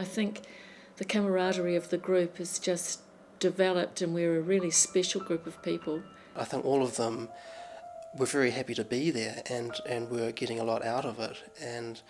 I think the camaraderie of the group has just developed, and we're a really special group of people. I think all of them were very happy to be there and were getting a lot out of it, and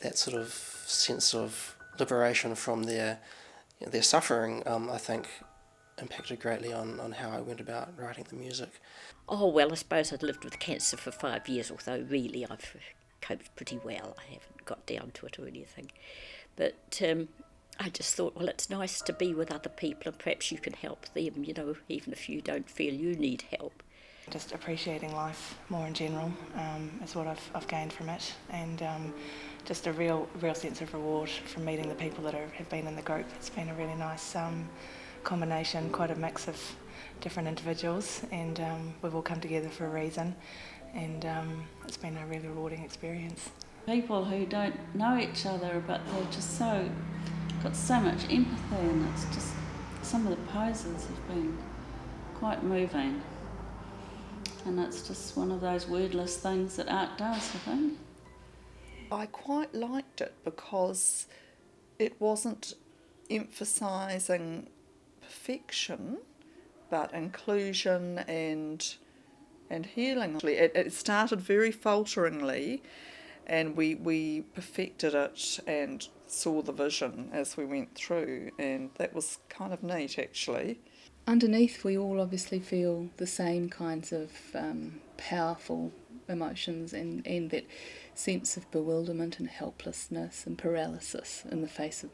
that sort of sense of liberation from their suffering, I think, impacted greatly on how I went about writing the music. Oh, well, I suppose I'd lived with cancer for 5 years, although really I've coped pretty well. I haven't got down to it or anything. But I just thought, well, it's nice to be with other people and perhaps you can help them, you know, even if you don't feel you need help. Just appreciating life more in general is what I've gained from it, and just a real sense of reward from meeting the people that have been in the group. It's been a really nice combination, quite a mix of different individuals, and we've all come together for a reason, and it's been a really rewarding experience. People who don't know each other, but they're just got so much empathy, and it's just, some of the poses have been quite moving. And it's just one of those wordless things that art does, I think. I quite liked it because it wasn't emphasising perfection, but inclusion and healing. It started very falteringly, and we perfected it and saw the vision as we went through, and that was kind of neat, actually. Underneath, we all obviously feel the same kinds of powerful emotions and that sense of bewilderment and helplessness and paralysis in the face of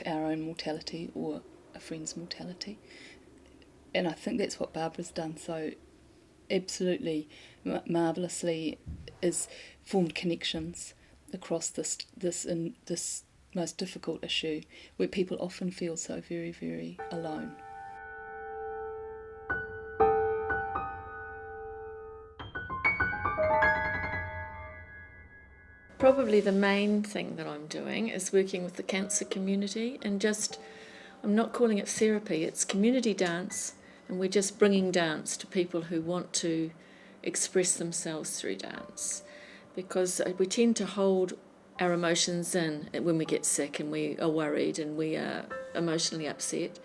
our own mortality or a friend's mortality. And I think that's what Barbara's done so absolutely marvellously, is formed connections across this most difficult issue where people often feel so very, very alone. Probably the main thing that I'm doing is working with the cancer community, and I'm not calling it therapy, it's community dance, and we're just bringing dance to people who want to express themselves through dance, because we tend to hold our emotions in when we get sick and we are worried and we are emotionally upset.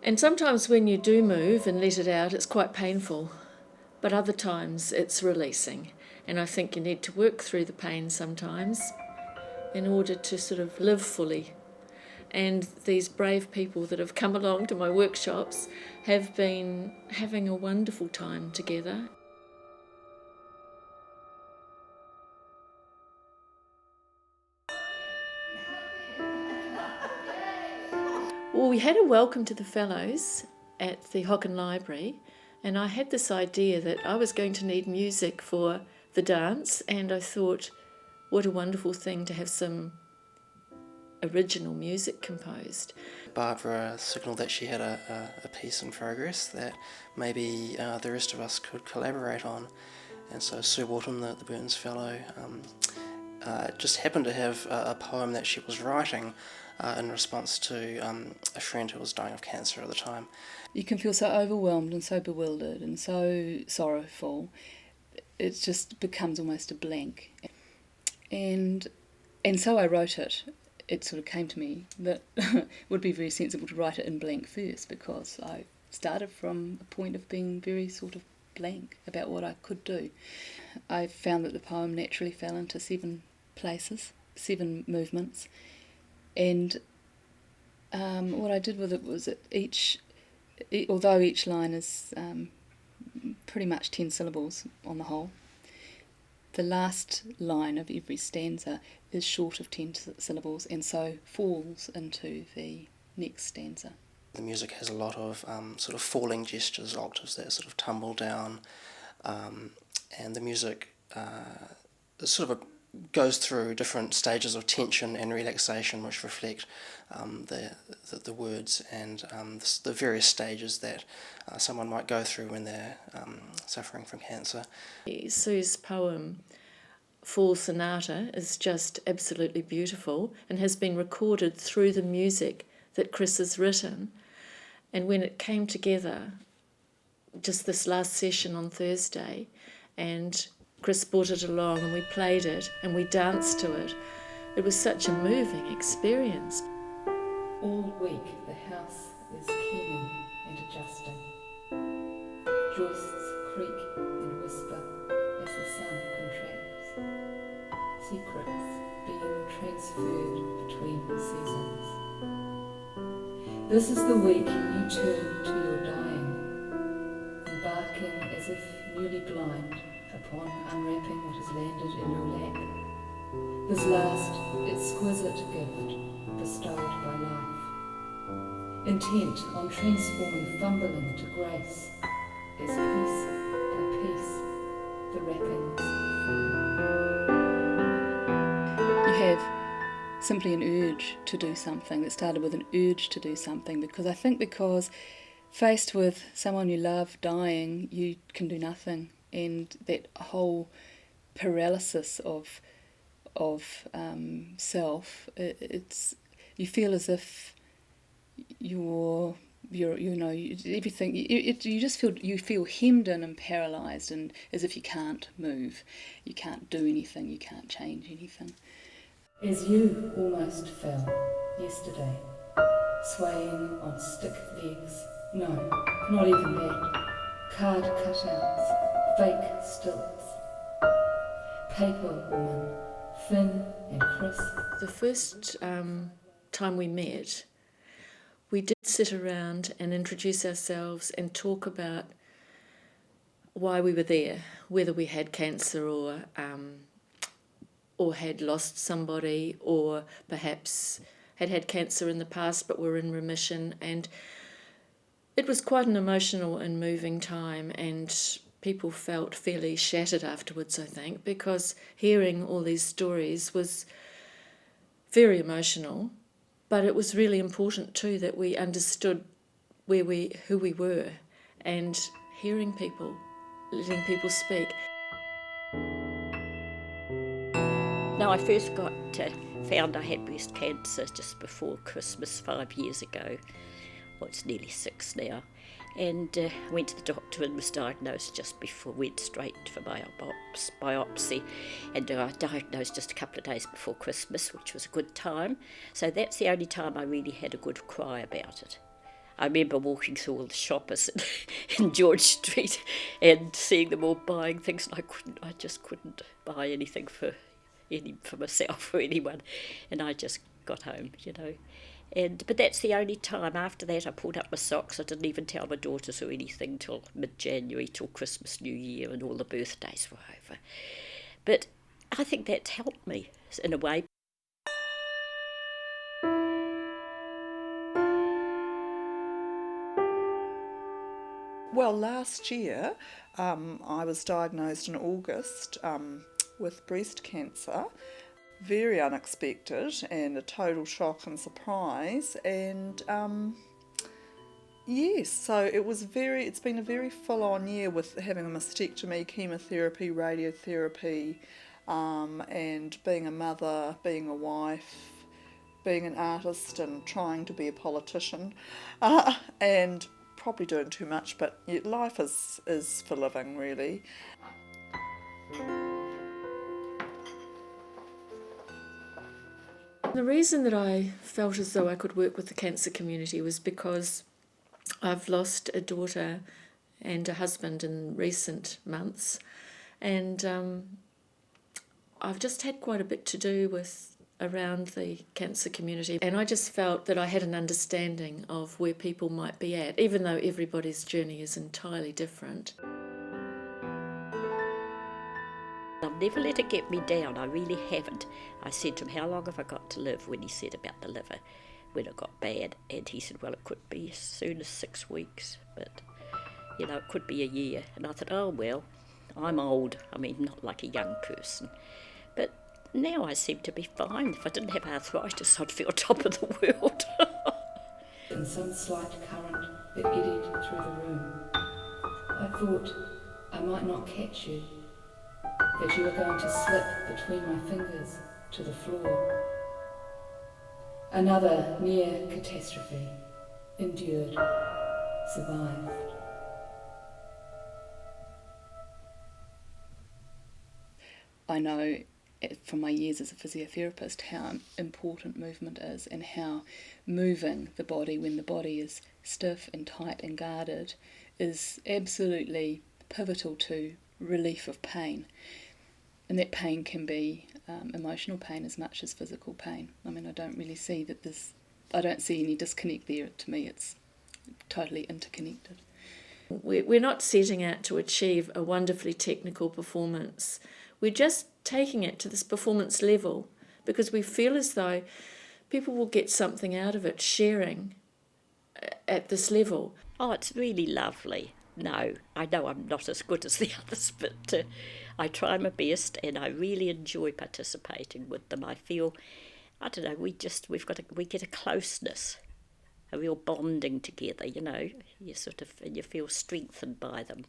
And sometimes when you do move and let it out, it's quite painful, but other times it's releasing. And I think you need to work through the pain sometimes in order to sort of live fully. And these brave people that have come along to my workshops have been having a wonderful time together. Well, we had a welcome to the fellows at the Hocken Library, and I had this idea that I was going to need music for the dance, and I thought, what a wonderful thing to have some original music composed. Barbara signalled that she had a piece in progress that maybe the rest of us could collaborate on, and so Sue Wharton, the Burns Fellow, just happened to have a poem that she was writing in response to a friend who was dying of cancer at the time. You can feel so overwhelmed and so bewildered and so sorrowful. It just becomes almost a blank. And so I wrote it. It sort of came to me that it would be very sensible to write it in blank first, because I started from a point of being very sort of blank about what I could do. I found that the poem naturally fell into 7 places, 7 movements, and what I did with it was that although each line is pretty much 10 syllables on the whole, the last line of every stanza is short of 10 syllables and so falls into the next stanza. The music has a lot of sort of falling gestures, octaves that sort of tumble down, and the music sort of goes through different stages of tension and relaxation, which reflect the words and the various stages that someone might go through when they're suffering from cancer. Sue's poem, Fall Sonata, is just absolutely beautiful and has been recorded through the music that Chris has written. And when it came together, just this last session on Thursday, and Chris brought it along and we played it and we danced to it, it was such a moving experience. All week the house is keening and adjusting. Joists creak and whisper as the sun contracts. Secrets being transferred between seasons. This is the week you turn to your dying, embarking as if newly blind upon unwrapping what has landed in your lap. This last exquisite gift bestowed by life, intent on transforming fumbling to grace, as piece by piece the wrappings fall. You have simply an urge to do something that started with an urge to do something, because faced with someone you love dying, you can do nothing, and that whole paralysis of self, you feel as if everything. You feel hemmed in and paralysed, and as if you can't move, you can't do anything, you can't change anything. As you almost fell yesterday, swaying on stick legs. No, not even that. Card cutouts, fake stilts. Paper woman, thin and crisp. The first time we met, we did sit around and introduce ourselves and talk about why we were there, whether we had cancer or had lost somebody, or perhaps had cancer in the past but were in remission. And it was quite an emotional and moving time, and people felt fairly shattered afterwards, I think, because hearing all these stories was very emotional. But it was really important too that we understood who we were, and hearing people, letting people speak. Now, I first found I had breast cancer just before Christmas 5 years ago. Well, it's nearly 6 now. And went to the doctor and was diagnosed just before, went straight for my biopsy, and diagnosed just a couple of days before Christmas, which was a good time. So that's the only time I really had a good cry about it. I remember walking through all the shoppers in George Street and seeing them all buying things, and I just couldn't buy anything for myself or anyone, and I just got home, But that's the only time. After that, I pulled up my socks. I didn't even tell my daughters or anything till mid-January, till Christmas, New Year, and all the birthdays were over. But I think that's helped me in a way. Well, last year I was diagnosed in August with breast cancer. Very unexpected and a total shock and surprise, and yes, so it's been a very full-on year with having a mastectomy, chemotherapy, radiotherapy, and being a mother, being a wife, being an artist, and trying to be a politician, and probably doing too much, but life is for living, really. The reason that I felt as though I could work with the cancer community was because I've lost a daughter and a husband in recent months, and I've just had quite a bit to do around the cancer community, and I just felt that I had an understanding of where people might be at, even though everybody's journey is entirely different. I've never let it get me down, I really haven't. I said to him, how long have I got to live, when he said about the liver, when it got bad, and he said, well, it could be as soon as 6 weeks, but, it could be a year. And I thought, oh, well, I'm old, not like a young person. But now I seem to be fine. If I didn't have arthritis, I'd feel top of the world. In some slight current that eddied through the room, I thought I might not catch you, that you were going to slip between my fingers to the floor. Another near catastrophe, endured, survived. I know from my years as a physiotherapist, how important movement is, and how moving the body when the body is stiff and tight and guarded is absolutely pivotal to relief of pain. And that pain can be emotional pain as much as physical pain. I mean, I don't really see I don't see any disconnect there. To me, it's totally interconnected. We're not setting out to achieve a wonderfully technical performance. We're just taking it to this performance level because we feel as though people will get something out of it sharing at this level. Oh, it's really lovely. No, I know I'm not as good as the others, but I try my best and I really enjoy participating with them. I feel, I don't know, we get a closeness, a real bonding together, you know. You feel strengthened by them.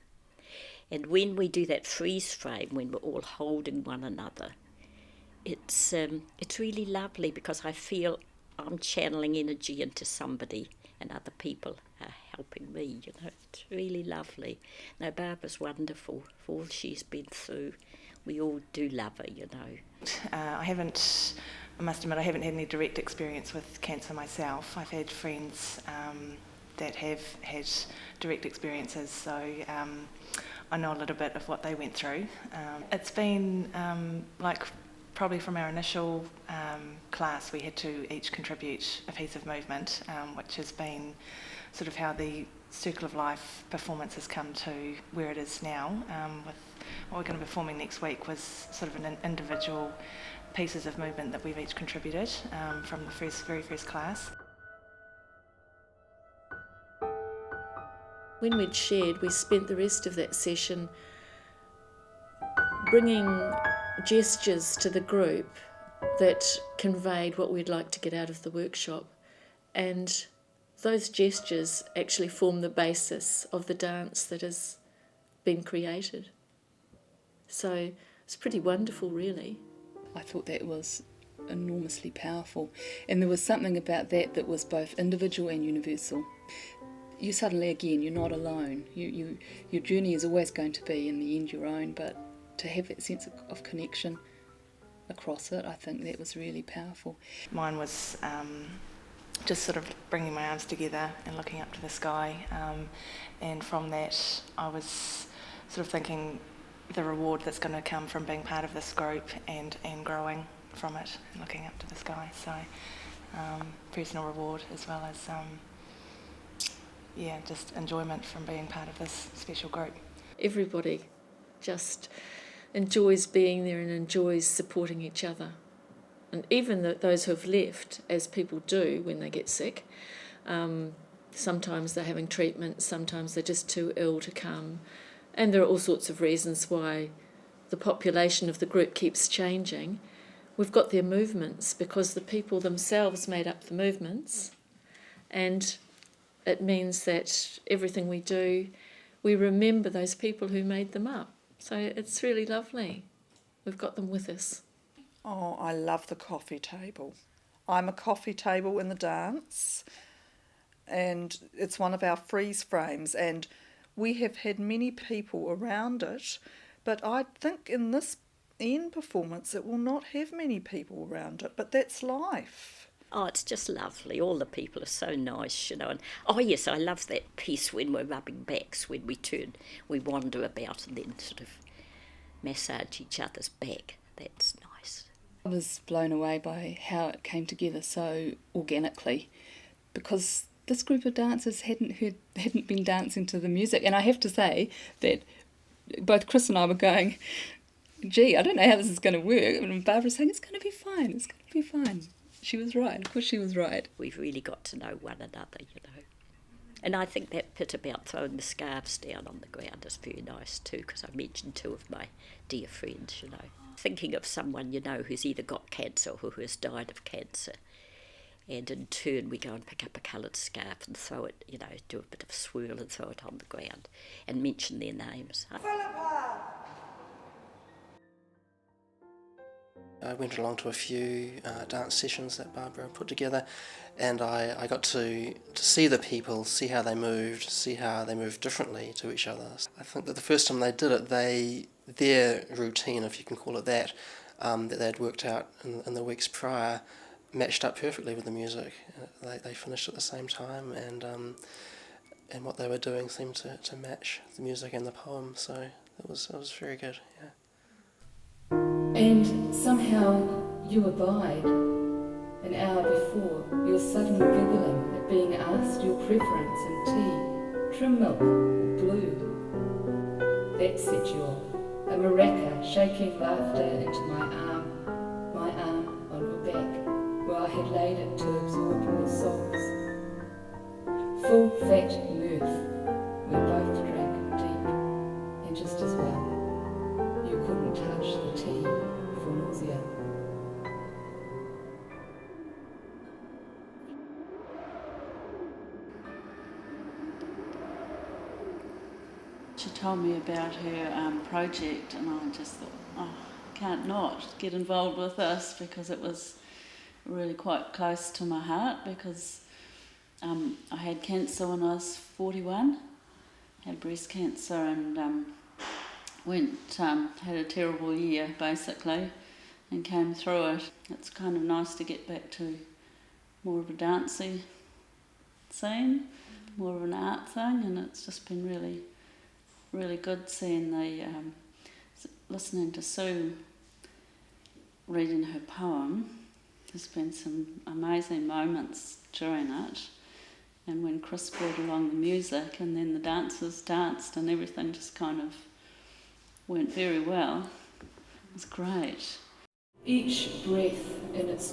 And when we do that freeze frame, when we're all holding one another, it's really lovely because I feel I'm channeling energy into somebody and other people are helping me, you know. It's really lovely. No, Barbara's wonderful for all she's been through. We all do love her, you know. I must admit, I haven't had any direct experience with cancer myself. I've had friends that have had direct experiences, so I know a little bit of what they went through. It's been probably from our initial class, we had to each contribute a piece of movement, which has been sort of how the Circle of Life performance has come to where it is now. With what we're going to be performing next week was sort of an individual pieces of movement that we've each contributed from the very first class. When we'd shared, we spent the rest of that session bringing gestures to the group that conveyed what we'd like to get out of the workshop, and those gestures actually form the basis of the dance that has been created. So it's pretty wonderful, really. I thought that was enormously powerful, and there was something about that was both individual and universal. You suddenly, again, you're not alone. Your journey is always going to be, in the end, your own, but to have that sense of connection across it, I think that was really powerful. Mine was just sort of bringing my arms together and looking up to the sky, and from that I was sort of thinking the reward that's going to come from being part of this group and growing from it and looking up to the sky. So personal reward as well as just enjoyment from being part of this special group. Everybody just enjoys being there and enjoys supporting each other. And even those who have left, as people do when they get sick, sometimes they're having treatment, sometimes they're just too ill to come. And there are all sorts of reasons why the population of the group keeps changing. We've got their movements because the people themselves made up the movements. And it means that everything we do, we remember those people who made them up. So it's really lovely. We've got them with us. Oh, I love the coffee table. I'm a coffee table in the dance, and it's one of our freeze frames, and we have had many people around it, but I think in this end performance it will not have many people around it, but that's life. Oh, it's just lovely. All the people are so nice, you know. And oh yes, I love that piece when we're rubbing backs, when we turn, we wander about and then sort of massage each other's back. That's nice. I was blown away by how it came together so organically, because this group of dancers hadn't been dancing to the music, and I have to say that both Chris and I were going, gee, I don't know how this is going to work, and Barbara's saying it's going to be fine, it's going to be fine. She was right, of course she was right. We've really got to know one another, you know. And I think that bit about throwing the scarves down on the ground is very nice too, because I mentioned two of my dear friends, you know. Thinking of someone, you know, who's either got cancer or who has died of cancer. And in turn we go and pick up a coloured scarf and throw it, you know, do a bit of a swirl and throw it on the ground and mention their names. I went along to a few dance sessions that Barbara put together, and I got to see the people, see how they moved differently to each other. I think that the first time they did it, their routine, if you can call it that, that they'd worked out in the weeks prior matched up perfectly with the music. They finished at the same time, and what they were doing seemed to match the music and the poem, so it was very good, yeah. And somehow you abide. An hour before, you're suddenly giggling at being asked your preference in tea, trim milk or blue. That set you off, a maraca shaking laughter into my arm on your back, where I had laid it to absorb your sobs. Full fat mirth, we both drank deep, and just as well, you couldn't touch the tea for nausea. She told me about her project, and I just thought, oh, I can't not get involved with this, because it was really quite close to my heart, because I had cancer when I was 41, had breast cancer, and had a terrible year basically, and came through it. It's kind of nice to get back to more of a dancey scene, more of an art thing, and it's just been really, really good seeing listening to Sue reading her poem. There's been some amazing moments during it, and when Chris brought along the music and then the dancers danced and everything just kind of went very well. It was great. Each breath in its